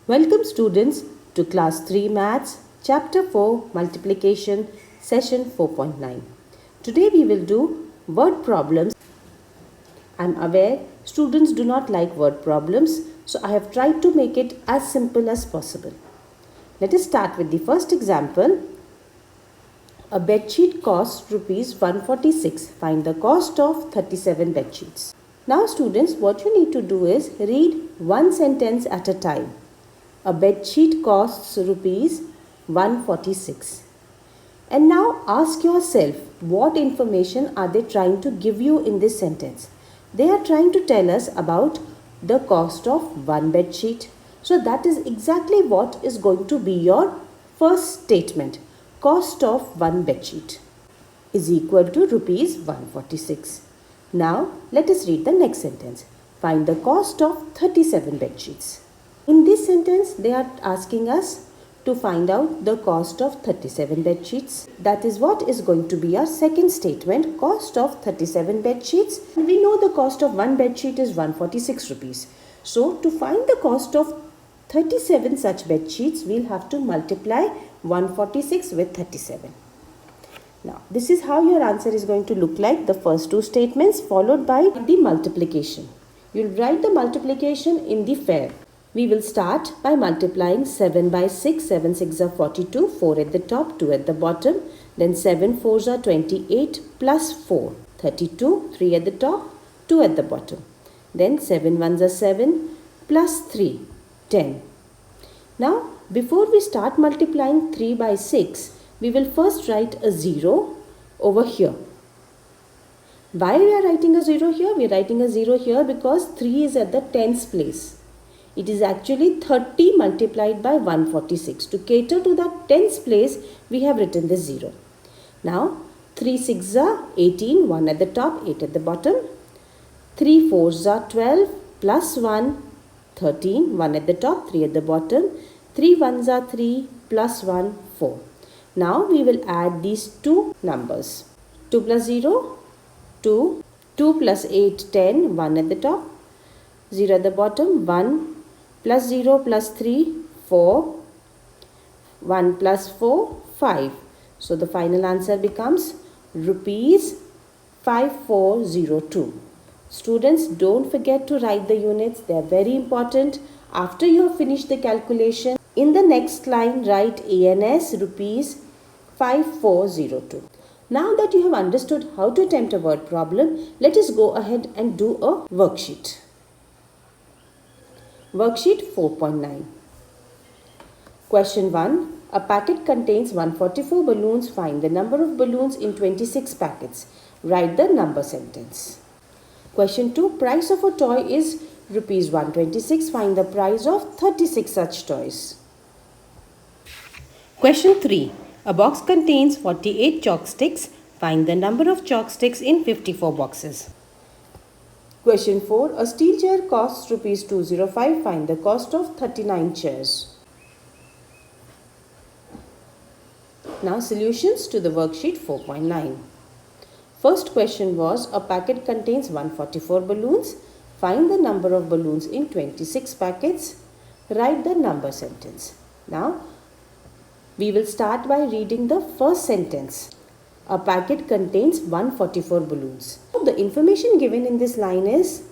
Welcome students to class 3 maths chapter 4 multiplication session 4.9. Today we will do word problems. I am aware students do not like word problems, so I have tried to make it as simple as possible. Let us start with the first example. A bedsheet costs rupees 146. Find the cost of 37 bedsheets. Now students, what you need to do is read one sentence at a time. A bedsheet costs rupees 146. And now ask yourself, what information are they trying to give you in this sentence? They are trying to tell us about the cost of one bedsheet. So that is exactly what is going to be your first statement. Cost of one bedsheet is equal to rupees 146. Now let us read the next sentence. Find the cost of 37 bedsheets. In this sentence, they are asking us to find out the cost of 37 bedsheets. That is what is going to be our second statement, cost of 37 bedsheets. We know the cost of one bedsheet is 146 rupees. So, to find the cost of 37 such bedsheets, we'll have to multiply 146 with 37. Now, this is how your answer is going to look like, the first two statements followed by the multiplication. You'll write the multiplication in the fair. We will start by multiplying 7 by 6. 7 6 are 42, 4 at the top, 2 at the bottom. Then 7 4s are 28 plus 4, 32, 3 at the top, 2 at the bottom. Then 7 1s are 7 plus 3, 10. Now, before we start multiplying 3 by 6, we will first write a 0 over here. Why we are writing a 0 here? We are writing a 0 here because 3 is at the tens place. It is actually 30 multiplied by 146. To cater to the tens place, we have written the 0. Now, 3 6s are 18, 1 at the top, 8 at the bottom. 3 4s are 12, plus 1, 13, 1 at the top, 3 at the bottom. 3 1s are 3, plus 1, 4. Now, we will add these two numbers. 2 plus 0, 2. 2 plus 8, 10, 1 at the top, 0 at the bottom, 1. Plus 0 plus 3, 4. 1 plus 4, 5. So the final answer becomes rupees 5402. Students, don't forget to write the units. They are very important. After you have finished the calculation, in the next line write ANS rupees 5402. Now that you have understood how to attempt a word problem, let us go ahead and do a worksheet. Worksheet 4.9. Question 1. A packet contains 144 balloons. Find the number of balloons in 26 packets. Write the number sentence. Question 2. Price of a toy is rupees 126. Find the price of 36 such toys. Question 3. A box contains 48 chalk sticks. Find the number of chalk sticks in 54 boxes. Question 4. A steel chair costs rupees 205. Find the cost of 39 chairs. Now solutions to the worksheet 4.9. First question was, a packet contains 144 balloons. Find the number of balloons in 26 packets. Write the number sentence. Now we will start by reading the first sentence. A packet contains 144 balloons. The information given in this line is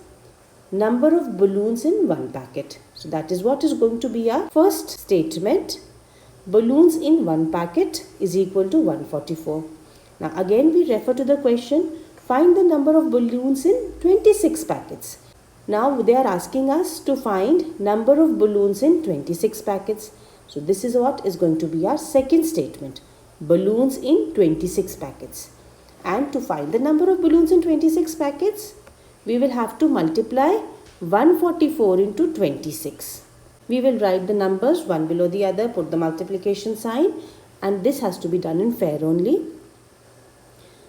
number of balloons in one packet. So that is what is going to be our first statement. Balloons in one packet is equal to 144. Now again we refer to the question. Find the number of balloons in 26 packets. Now they are asking us to find number of balloons in 26 packets. So this is what is going to be our second statement. Balloons in 26 packets. And to find the number of balloons in 26 packets, we will have to multiply 144 into 26. We will write the numbers one below the other, put the multiplication sign, and this has to be done in fair only.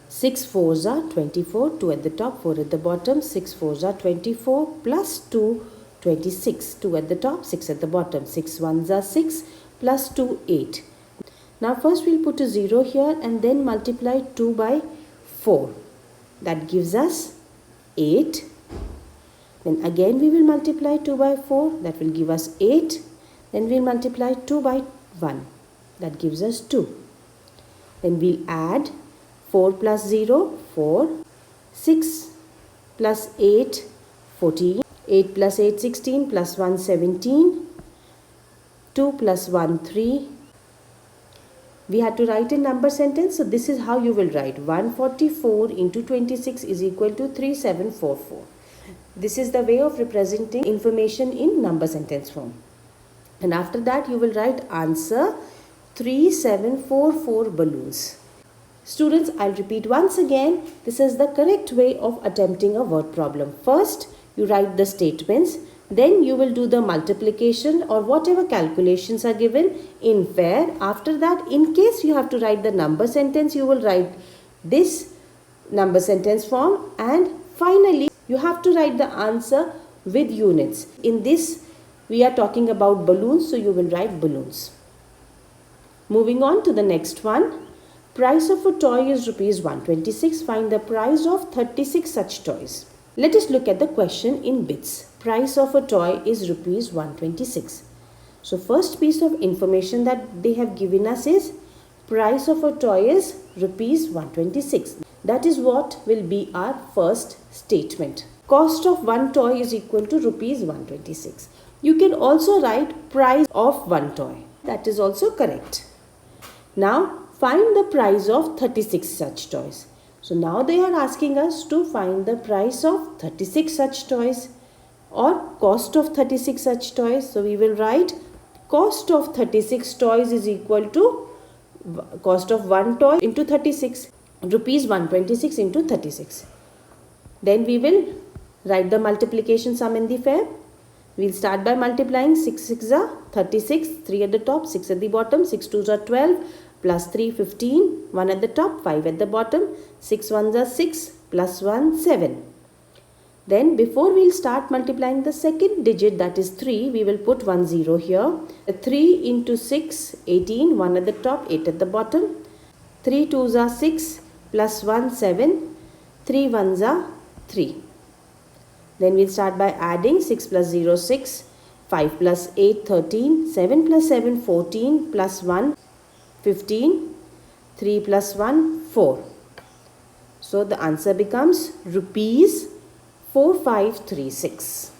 6 4s are 24, 2 at the top, 4 at the bottom. 6 4s are 24 plus 2, 26. 2 at the top, 6 at the bottom. 6 1s are 6 plus 2, 8. Now first we'll put a 0 here and then multiply 2 by 4. That gives us 8. Then again we will multiply 2 by 4. That will give us 8. Then we'll multiply 2 by 1. That gives us 2. Then we'll add 4 plus 0, 4. 6 plus 8, 14. 8 plus 8, 16. Plus 1, 17. 2 plus 1, 3. We had to write a number sentence. So this is how you will write. 144 into 26 is equal to 3744. This is the way of representing information in number sentence form. And after that you will write answer 3744 balloons. Students, I'll repeat once again. This is the correct way of attempting a word problem. First, you write the statements. Then you will do the multiplication or whatever calculations are given in pair. After that, in case you have to write the number sentence, you will write this number sentence form. And finally, you have to write the answer with units. In this, we are talking about balloons, so you will write balloons. Moving on to the next one. Price of a toy is rupees 126. Find the price of 36 such toys. Let us look at the question in bits. Price of a toy is rupees 126. So first piece of information that they have given us is price of a toy is rupees 126. That is what will be our first statement. Cost of one toy is equal to rupees 126. You can also write price of one toy. That is also correct. Now find the price of 36 such toys. So now they are asking us to find the price of 36 such toys or cost of 36 such toys. So we will write cost of 36 toys is equal to cost of one toy into 36. Rupees 126 into 36. Then we will write the multiplication sum in the pair. We will start by multiplying 6 6 are 36, 3 at the top, 6 at the bottom, 6 2s are 12, plus 3 15, 1 at the top, 5 at the bottom, 6 1s are 6, plus 1 7. Then before we will start multiplying the second digit, that is 3, we will put 1 0 here. 3 into 6, 18, 1 at the top, 8 at the bottom. 3 2s are 6, plus 1 7, 3 1s are 3. Then we will start by adding 6 plus 0 6, 5 plus 8 13, 7 plus 7 14, plus 1 15, 3 plus 1 4. So the answer becomes rupees 4536.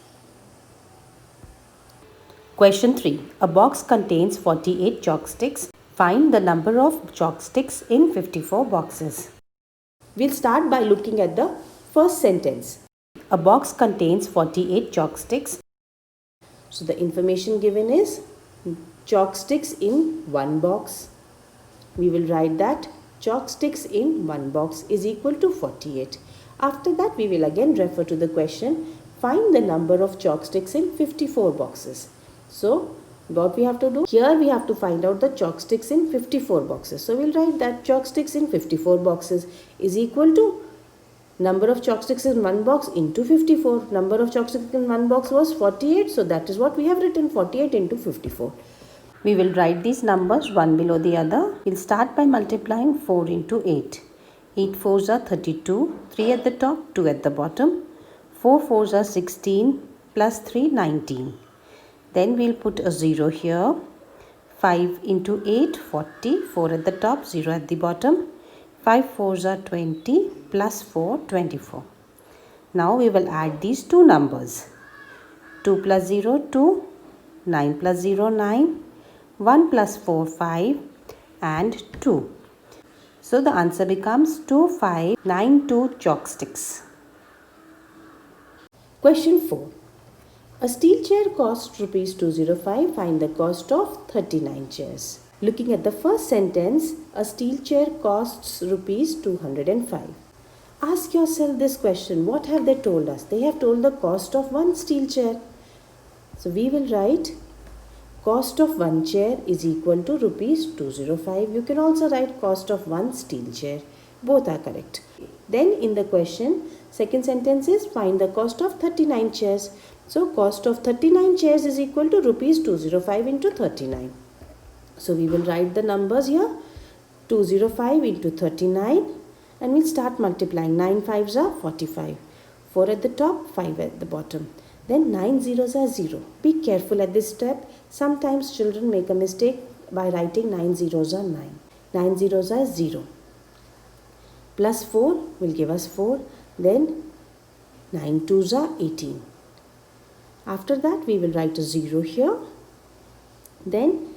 Question 3. A box contains 48 chalk sticks. Find the number of chalk sticks in 54 boxes. We'll start by looking at the first sentence. A box contains 48 chalk sticks. So the information given is chalk sticks in one box. We will write that chalk sticks in one box is equal to 48. After that, we will again refer to the question. Find the number of chalk sticks in 54 boxes. So what we have to do? Here we have to find out the chalk sticks in 54 boxes. So we'll write that chalk sticks in 54 boxes is equal to number of chalk sticks in one box into 54. Number of chalk sticks in one box was 48. So that is what we have written, 48 into 54. We will write these numbers one below the other. We'll start by multiplying 4 into 8. 8 4s are 32. 3 at the top, 2 at the bottom. 4 4s are 16 plus 3 19. Then we'll put a 0 here. 5 into 8 40. 4 at the top, 0 at the bottom. 5 4s are 20 plus 4 24. Now we will add these two numbers. 2 plus 0 2. 9 plus 0 9. 1 plus 4 5 and 2. So the answer becomes 2592 chalk sticks. Question 4. A steel chair costs rupees 205. Find the cost of 39 chairs. Looking at the first sentence, a steel chair costs rupees 205. Ask yourself this question. What have they told us? They have told the cost of one steel chair. So we will write cost of one chair is equal to rupees 205. You can also write cost of one steel chair. Both are correct. Then in the question, second sentence is find the cost of 39 chairs. So cost of 39 chairs is equal to rupees 205 into 39. So we will write the numbers here. 205 into 39 and we'll start multiplying. 9 5s are 45. 4 at the top, 5 at the bottom. Then 9 zeros are 0. Be careful at this step. Sometimes children make a mistake by writing 9 zeros are 9. 9 zeros are 0. Plus 4 will give us 4. Then 9 twos are 18. After that we will write a 0 here. Then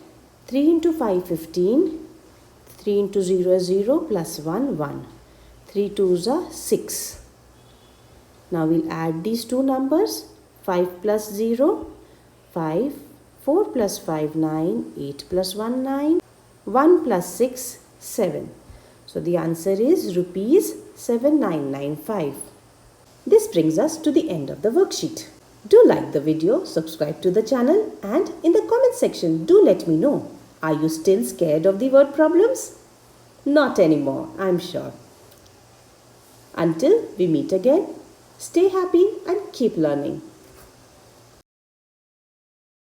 3 into 5 15. 3 into 0 is 0 plus 1 1. 3 twos are 6. Now we'll add these two numbers. 5 plus 0, 5, 4 plus 5, 9, 8 plus 1, 9, 1 plus 6, 7. So the answer is rupees 7995. This brings us to the end of the worksheet. Do like the video, subscribe to the channel, and in the comment section do let me know. Are you still scared of the word problems? Not anymore, I'm sure. Until we meet again, stay happy and keep learning.